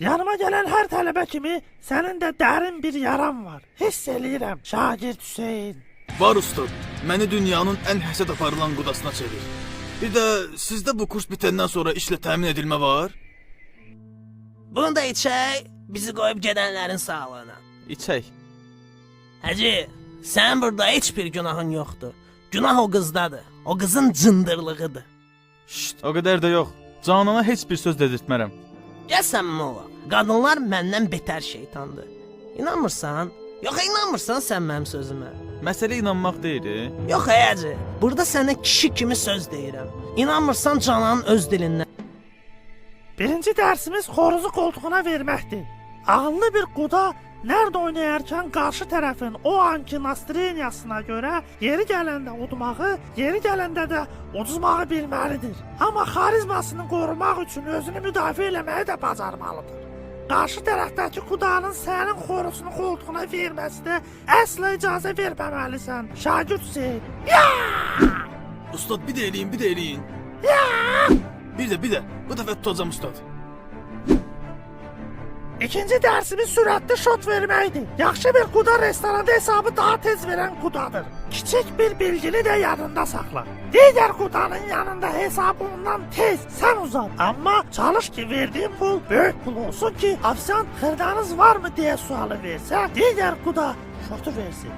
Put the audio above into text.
Yanıma gelen her tələbə kimi sənin də dərin bir yaran var. Hiss eləyirəm, şagird Hüseyn. Var ustad, məni dünyanın ən həsəd aparılan qudasına çevir. Bir də sizdə bu kurs bitəndən sonra işlə təmin edilmə var? Bunu da içək, bizi qoyub gedənlərin sağlığına. İçək. Hacı, sən burada heç bir günahın yoxdur. Günah o qızdadır. O qızın cındırlığıdır. Şşt, o qədər də yox. Canana heç bir söz dedirtmərəm. Gəl səmimi olaq. Qadınlar məndən betər şeytandır. İnanmırsan? Yox, inanmırsan sən mənim sözümə. Məsələ inanmaq deyil. Yox, hacı, burada sənə kişi kimi söz deyirəm. İnanmırsan Cananın öz dilindən. Birinci dərsimiz xoruzu qoltuğuna verməkdir. Ağıllı bir quda nerede oynayarkən qarşı tərəfin o anki nastreniyasına görə yeri gələndə udmağı, yeri gələndə də uduzmağı bilməlidir. Amma xarizmasını qorumaq üçün özünü müdafiə eləməyi də bacarmalıdır. Qarşı tərəfdəki qudanın sənin xoruzunu qoltuğuna verməsinə əsla icazə verməməlisən. Şagird Hüseyn. Ustad, bir də eləyin, bir də eləyin. Bir də. Bu dəfə tutacağım ustad. İkinci dərsimiz sürətli şot verməkdir. Yaxşı bir quda restoranda hesabı daha tez verən qudadır. Kiçik bir bilgini də yadında saxla. Digər qudanın yanında hesabı ondan tez sən uzat. Amma çalış ki verdiğin pul böyük pul olsun ki, afisant xırdanız var mı deyə sualı versə, digər quda şotu versin.